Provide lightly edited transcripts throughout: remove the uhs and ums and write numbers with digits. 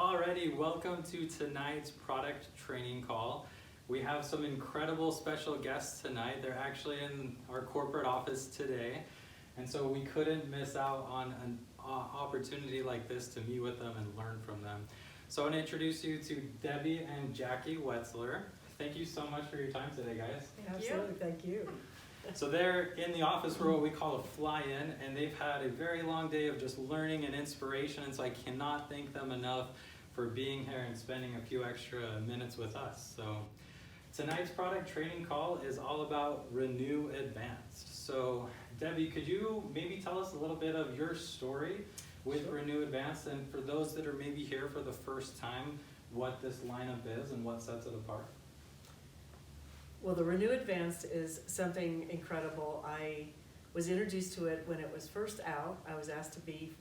Alrighty, welcome to tonight's product training call. We have some incredible special guests tonight. They're actually in our corporate office today, and so we couldn't miss out on an opportunity like this to meet with them and learn from them. So I want to introduce you to Debbie and Jackie Wetzler. Thank you so much for your time today, guys. Absolutely, thank you. So they're in the office for what we call a fly-in, and they've had a very long day of just learning and inspiration, and so I cannot thank them enough for being here and spending a few extra minutes with us. So tonight's product training call is all about Renew Advanced. So Debbie, could you maybe tell us a little bit of your story with Sure. Renew Advanced, and for those that are maybe here for the first time, what this lineup is and what sets it apart? Well, the Renew Advanced is something incredible. I was introduced to it when it was first out. I was asked to be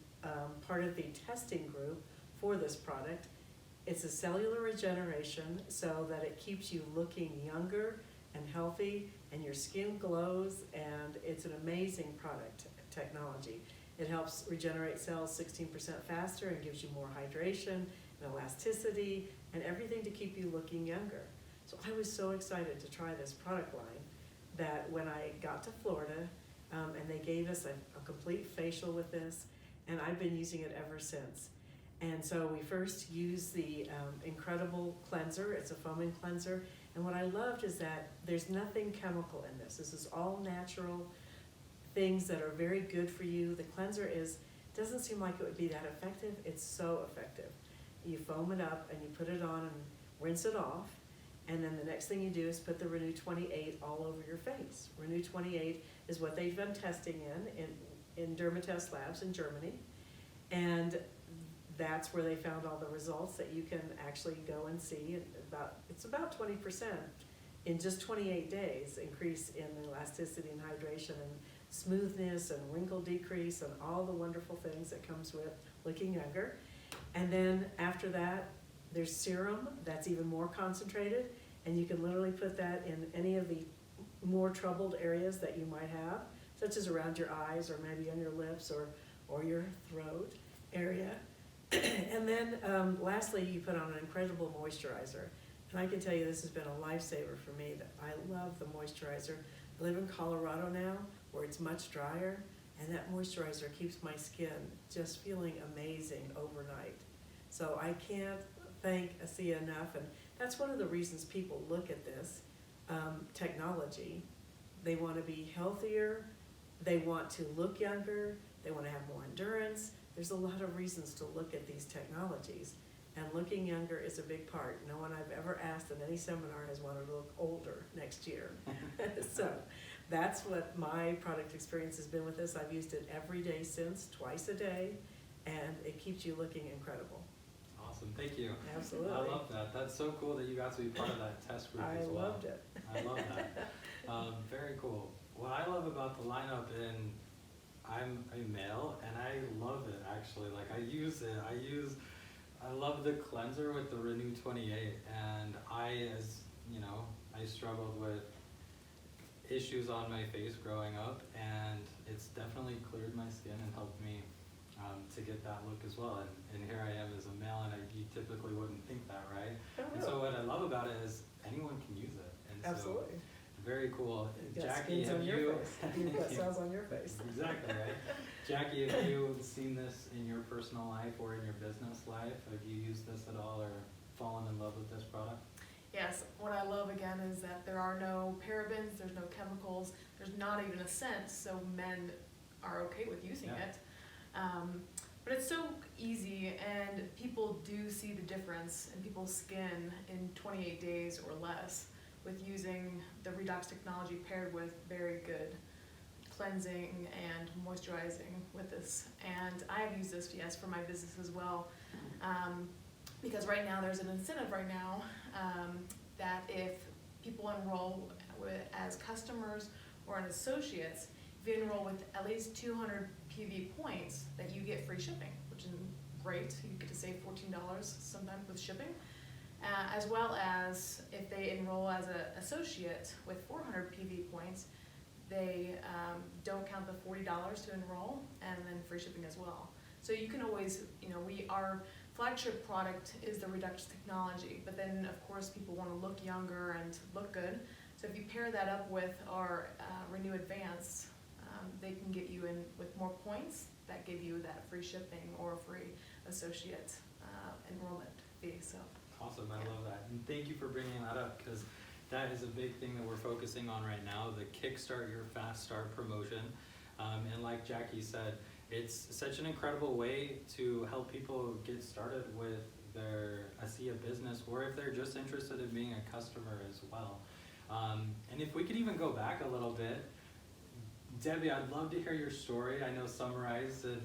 part of the testing group for this product. It's a cellular regeneration so that it keeps you looking younger and healthy, and your skin glows, and it's an amazing product technology. It helps regenerate cells 16% faster and gives you more hydration and elasticity and everything to keep you looking younger. So I was so excited to try this product line that when I got to Florida, and they gave us a complete facial with this, and I've been using it ever since. And so we first used the incredible cleanser. It's a foaming cleanser. And what I loved is that there's nothing chemical in this. This is all natural things that are very good for you. The cleanser doesn't seem like it would be that effective. It's so effective. You foam it up and you put it on and rinse it off. And then the next thing you do is put the Renew 28 all over your face. Renew 28 is what they've been testing in Dermatest labs in Germany. And that's where they found all the results that you can actually go and see. It's about 20% in just 28 days increase in elasticity and hydration and smoothness and wrinkle decrease and all the wonderful things that comes with looking younger. And then after that, there's serum that's even more concentrated, and you can literally put that in any of the more troubled areas that you might have, such as around your eyes or maybe on your lips or your throat area. And then lastly, you put on an incredible moisturizer. And I can tell you this has been a lifesaver for me. That I love the moisturizer. I live in Colorado now, where it's much drier, and that moisturizer keeps my skin just feeling amazing overnight. So I can't thank ASEA enough, and that's one of the reasons people look at this technology. They want to be healthier, they want to look younger, they want to have more endurance. There's a lot of reasons to look at these technologies, and looking younger is a big part. No one I've ever asked in any seminar has wanted to look older next year. So that's what my product experience has been with this. I've used it every day since, twice a day, and it keeps you looking incredible. Awesome, thank you. Absolutely. I love that. That's so cool that you got to be part of that test group as well. I loved it. I love that. Very cool. What I love about the lineup, and I'm a male, and I love it actually. Like I use it. I love the cleanser with the Renew 28, and I struggled with issues on my face growing up, and it's definitely cleared my skin and helped me to get that look as well. And here I am as a male, and you typically wouldn't think that, right? And so what I love about it is anyone can use it. And Absolutely. So, very cool. You've got Jackie, skins have on your you? face. You've got cells on your face. Exactly, right? Jackie, have you seen this in your personal life or in your business life? Have you used this at all or fallen in love with this product? Yes, what I love again is that there are no parabens, there's no chemicals, there's not even a scent, so men are okay with using it. But it's so easy, and people do see the difference in people's skin in 28 days or less with using the redox technology paired with very good cleansing and moisturizing with this. And I have used this, yes, for my business as well, because right now there's an incentive right now that if people enroll as customers or as associates, if you enroll with at least 200 PV points, that you get free shipping, which is great. You get to save $14 sometimes with shipping. As well as if they enroll as an associate with 400 PV points, they don't count the $40 to enroll, and then free shipping as well. So you can always, we are flagship product is the Redux technology, but then of course people want to look younger and look good. So if you pair that up with our Renew Advanced, they can get you in with more points that give you that free shipping or free associate enrollment fee. So Awesome, I love that. And thank you for bringing that up, because that is a big thing that we're focusing on right now, the Kickstart Your Fast Start promotion. And like Jackie said, it's such an incredible way to help people get started with their ASEA business, or if they're just interested in being a customer as well. And if we could even go back a little bit, Debbie, I'd love to hear your story. I know summarized, and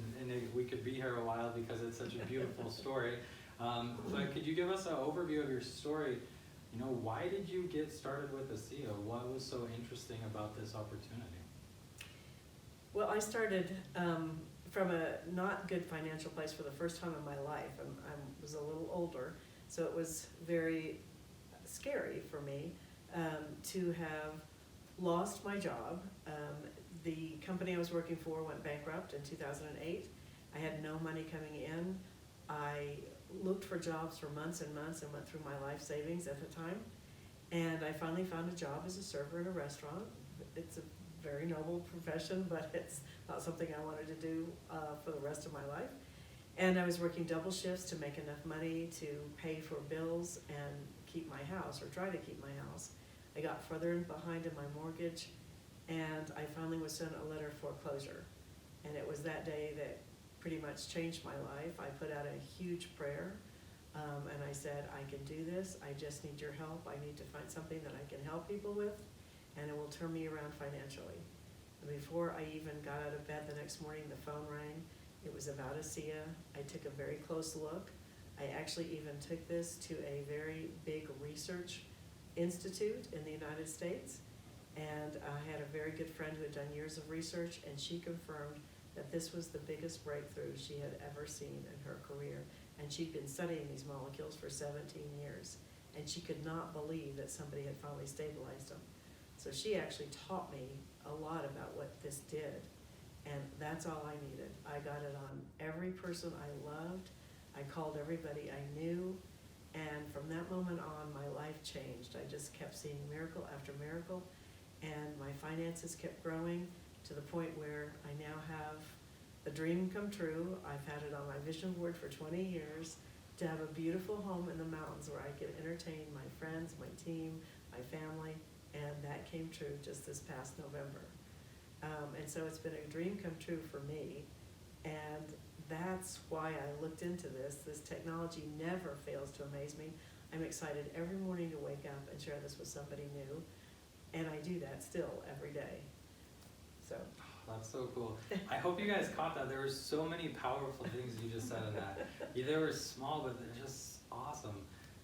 we could be here a while because it's such a beautiful story. But could you give us an overview of your story? You know, why did you get started with ASEA? What was so interesting about this opportunity? Well, I started from a not good financial place for the first time in my life. I was a little older, so it was very scary for me to have lost my job. The company I was working for went bankrupt in 2008. I had no money coming in. I looked for jobs for months and months and went through my life savings at the time. And I finally found a job as a server in a restaurant. It's a very noble profession, but it's not something I wanted to do for the rest of my life. And I was working double shifts to make enough money to pay for bills and keep my house, or try to keep my house. I got further behind in my mortgage, and I finally was sent a letter of foreclosure. And it was that day that pretty much changed my life. I put out a huge prayer, and I said, I can do this. I just need your help. I need to find something that I can help people with, and it will turn me around financially. And before I even got out of bed the next morning, the phone rang. It was about ASEA. I took a very close look. I actually even took this to a very big research institute in the United States. And I had a very good friend who had done years of research, and she confirmed that this was the biggest breakthrough she had ever seen in her career. And she'd been studying these molecules for 17 years, and she could not believe that somebody had finally stabilized them. So she actually taught me a lot about what this did, and that's all I needed. I got it on every person I loved. I called everybody I knew, and from that moment on, my life changed. I just kept seeing miracle after miracle, and my finances kept growing to the point where I now have the dream come true. I've had it on my vision board for 20 years to have a beautiful home in the mountains where I can entertain my friends, my team, my family, and that came true just this past November. And so it's been a dream come true for me, and that's why I looked into this. This technology never fails to amaze me. I'm excited every morning to wake up and share this with somebody new, and I do that still every day. So. That's so cool. I hope you guys caught that. There were so many powerful things you just said in that. Yeah, they were small, but they're just awesome.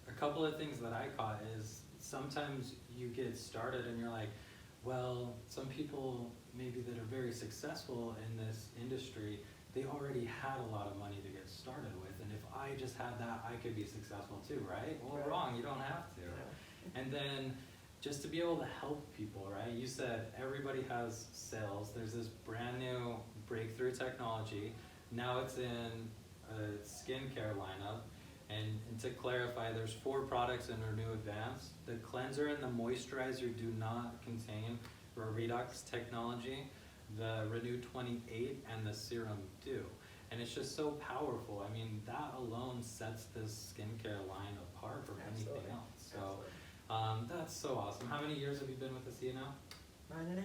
A couple of things that I caught is sometimes you get started and you're like, well, some people maybe that are very successful in this industry, they already had a lot of money to get started with. And if I just had that, I could be successful too, right? Well, Right. Wrong, you don't have to. Yeah. And then just to be able to help people, right? You said everybody has sales. There's this brand new breakthrough technology. Now it's in a skincare lineup. And to clarify, there's 4 products in Renew Advanced. The cleanser and the moisturizer do not contain Redux technology. The Renew 28 and the serum do. And it's just so powerful. I mean, that alone sets this skincare line apart from anything Absolutely. else. So. That's so awesome. How many years have you been with ASEA now? 9.5.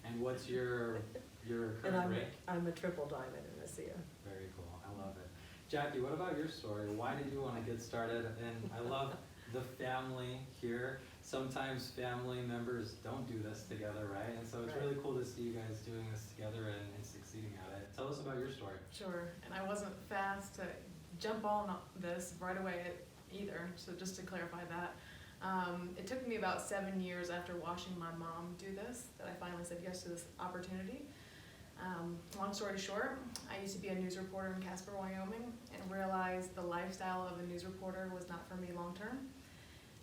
And what's your And current rank? I'm a triple diamond in ASEA. Very cool. I love it. Jackie, what about your story? Why did you want to get started? And I love the family here. Sometimes family members don't do this together, right? And so it's Right. really cool to see you guys doing this together and succeeding at it. Tell us about your story. sure, and I wasn't fast to jump on this right away either, so just to clarify that. It took me about 7 years after watching my mom do this that I finally said yes to this opportunity. Long story short, I used to be a news reporter in Casper, Wyoming, and realized the lifestyle of a news reporter was not for me long term.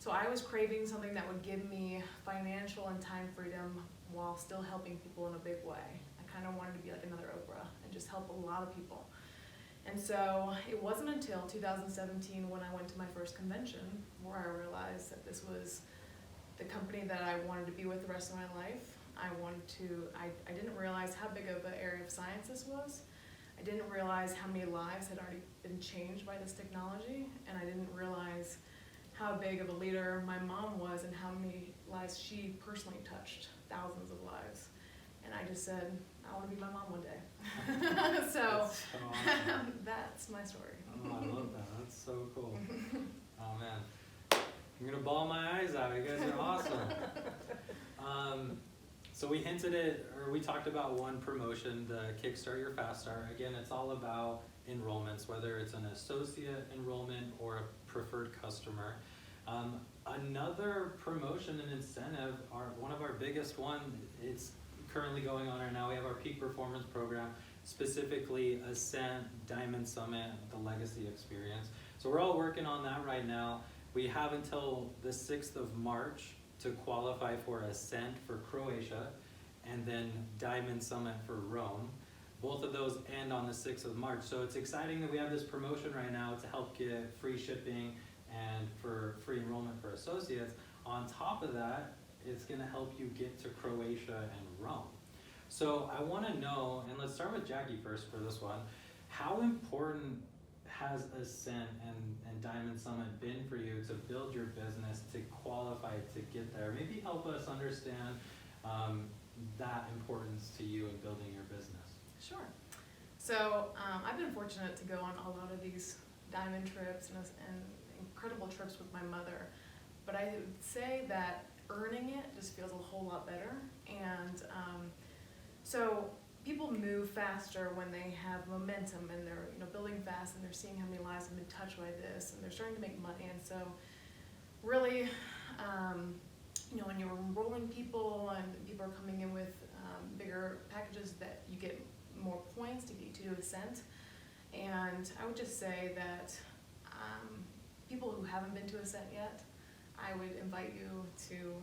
So I was craving something that would give me financial and time freedom while still helping people in a big way. I kind of wanted to be like another Oprah and just help a lot of people. And so it wasn't until 2017 when I went to my first convention where I realized that this was the company that I wanted to be with the rest of my life. I didn't realize how big of an area of science this was. I didn't realize how many lives had already been changed by this technology, and I didn't realize how big of a leader my mom was and how many lives she personally touched, thousands of lives. And I just said, I want to be my mom one day. So That's so awesome. that's my story. Oh, I love that. That's so cool. Oh man, I'm gonna bawl my eyes out. You guys are awesome. So we hinted at, or we talked about one promotion, the Kickstart Your Fast Start. Again, it's all about enrollments, whether it's an associate enrollment or a preferred customer. Another promotion and incentive, one of our biggest one, it's currently going on right now. We have our Peak Performance Program, specifically Ascent, Diamond Summit, the Legacy Experience. So we're all working on that right now. We have until the 6th of March to qualify for Ascent for Croatia, and then Diamond Summit for Rome. Both of those end on the 6th of March. So it's exciting that we have this promotion right now to help get free shipping and for free enrollment for associates. On top of that, it's gonna help you get to Croatia and Rome. So I wanna know, and let's start with Jackie first for this one, how important has Ascent and Diamond Summit been for you to build your business, to qualify to get there? Maybe help us understand that importance to you in building your business. Sure. So I've been fortunate to go on a lot of these diamond trips and incredible trips with my mother, but I would say that earning it just feels a whole lot better. And so people move faster when they have momentum and they're building fast and they're seeing how many lives have been touched by this and they're starting to make money. And so really, when you're enrolling people and people are coming in with bigger packages, that you get more points to get you to Ascent. And I would just say that people who haven't been to Ascent yet, I would invite you to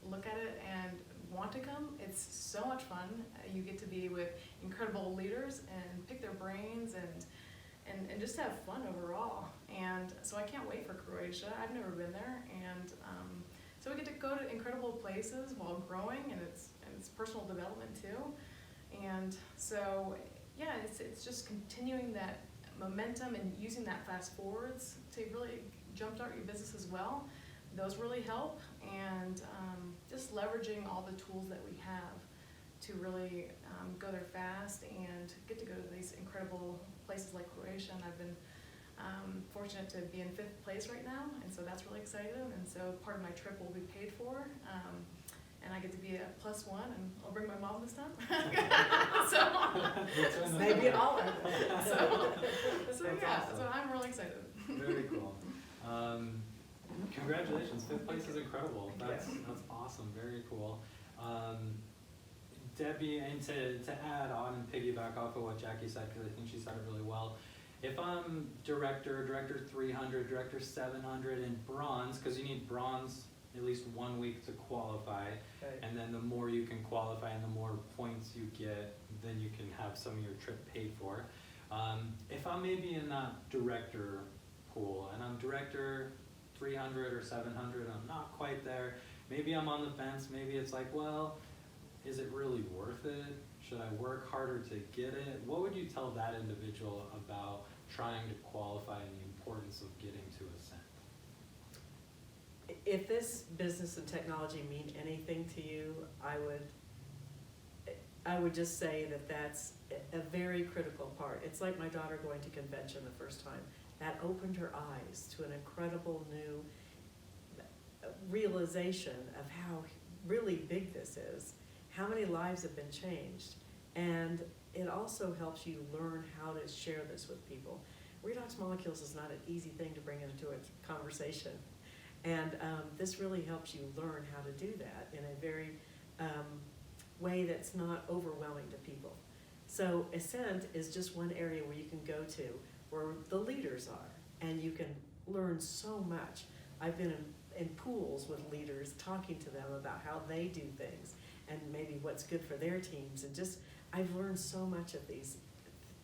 look at it and want to come. It's so much fun. You get to be with incredible leaders and pick their brains and just have fun overall. And so I can't wait for Croatia. I've never been there, and so we get to go to incredible places while growing, and it's personal development too. And so yeah, it's just continuing that momentum and using that fast forwards to really jumpstart your business as well. Those really help, and just leveraging all the tools that we have to really go there fast and get to go to these incredible places like Croatia. And I've been fortunate to be in 5th place right now, and so that's really exciting. And so part of my trip will be paid for, and I get to be a +1, and I'll bring my mom this time. So Maybe all of it. So yeah, awesome. so I'm really excited. Very cool. Congratulations, 5th place is incredible. That's awesome, very cool. Debbie, and to add on and piggyback off of what Jackie said, because I think she said it really well, if I'm director 300, director 700, and bronze, because you need bronze at least 1 week to qualify, Okay. and then the more you can qualify and the more points you get, then you can have some of your trip paid for. If I'm maybe in that director pool, and I'm director 300 or 700, I'm not quite there, maybe I'm on the fence, maybe it's like, well, is it really worth it? Should I work harder to get it? What would you tell that individual about trying to qualify and the importance of getting to Ascent? If this business and technology mean anything to you, I would just say that that's a very critical part. It's like my daughter going to convention the first time. That opened her eyes to an incredible new realization of how really big this is, how many lives have been changed, and it also helps you learn how to share this with people. Redox molecules is not an easy thing to bring into a conversation, and this really helps you learn how to do that in a very way that's not overwhelming to people. So Ascent is just one area where you can go to where the leaders are, and you can learn so much. I've been in pools with leaders talking to them about how they do things and maybe what's good for their teams, and just I've learned so much of these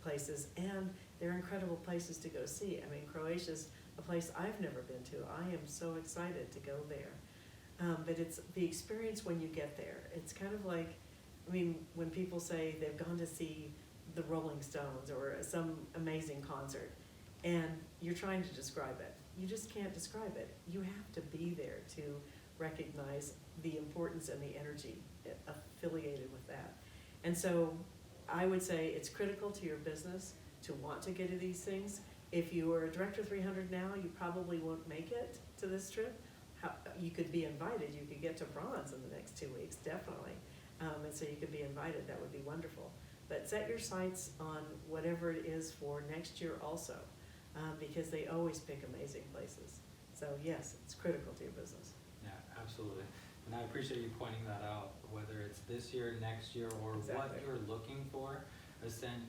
places, and they're incredible places to go see. I mean, Croatia's a place I've never been to. I am so excited to go there. But it's the experience when you get there. It's kind of like, I mean, when people say they've gone to see the Rolling Stones or some amazing concert, and you're trying to describe it. You just can't describe it. You have to be there to recognize the importance and the energy affiliated with that. And so I would say it's critical to your business to want to get to these things. If you are a Director 300 now, you probably won't make it to this trip. You could be invited. You could get to bronze in the next 2 weeks, definitely. And so you could be invited. That would be wonderful. But set your sights on whatever it is for next year also, because they always pick amazing places. So yes, it's critical to your business. Yeah, absolutely. And I appreciate you pointing that out, whether it's this year, next year, or what Exactly. you're looking for. Ascent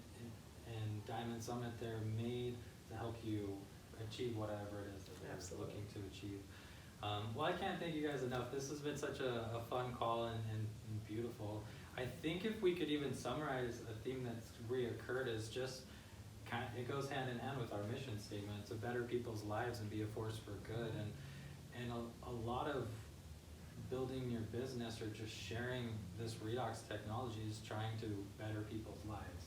and Diamond Summit, they're made to help you achieve whatever it is that you're Absolutely. looking to achieve. Well, I can't thank you guys enough. This has been such a fun call and beautiful. I think if we could even summarize a theme that's reoccurred is just it goes hand in hand with our mission statement to better people's lives and be a force for good. And a lot of building your business or just sharing this redox technology is trying to better people's lives.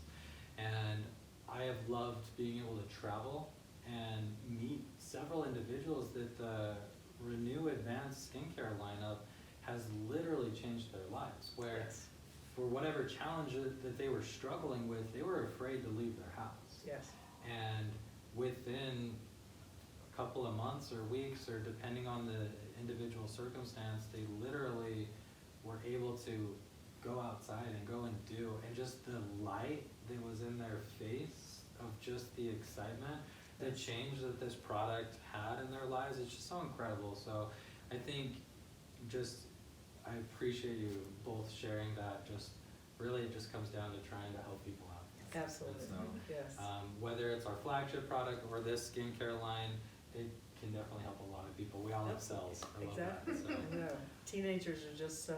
And I have loved being able to travel and meet several individuals that the Renew Advanced Skincare lineup has literally changed their lives, where Yes. for whatever challenge that they were struggling with, they were afraid to leave their house. Yes. And within a couple of months or weeks, or depending on the individual circumstance, they literally were able to go outside and go and do, and just the light that was in their face of just the excitement, the change that this product had in their lives, it's just so incredible. So I think I appreciate you both sharing that. Just really it just comes down to trying to help people out. Absolutely. And so, Yes. whether it's our flagship product or this skincare line, it can definitely help a lot of people. We all have cells. I love Exactly. that. So. I know. Teenagers are just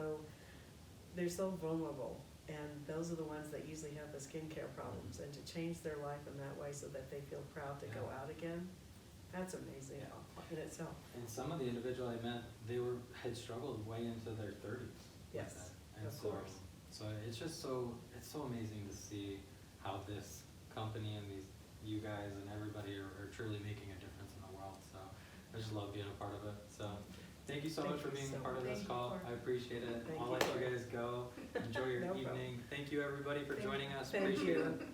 they're so vulnerable, and those are the ones that usually have the skincare problems. And to change their life in that way so that they feel proud to go Yeah. out again, that's amazing in itself. And some of the individuals I met, they had struggled way into their 30s. with Yes, that. And of so, course. So it's just it's so amazing to see how this company and you guys and everybody are truly making a difference in the world. So I just love being a part of it. So thank you so Thank much for you being so a part of this much. call. Thank you, I appreciate it. Thank I'll you, let you Corey. guys go. Enjoy your No problem. evening. Thank you everybody for joining us. Thank Appreciate you. it.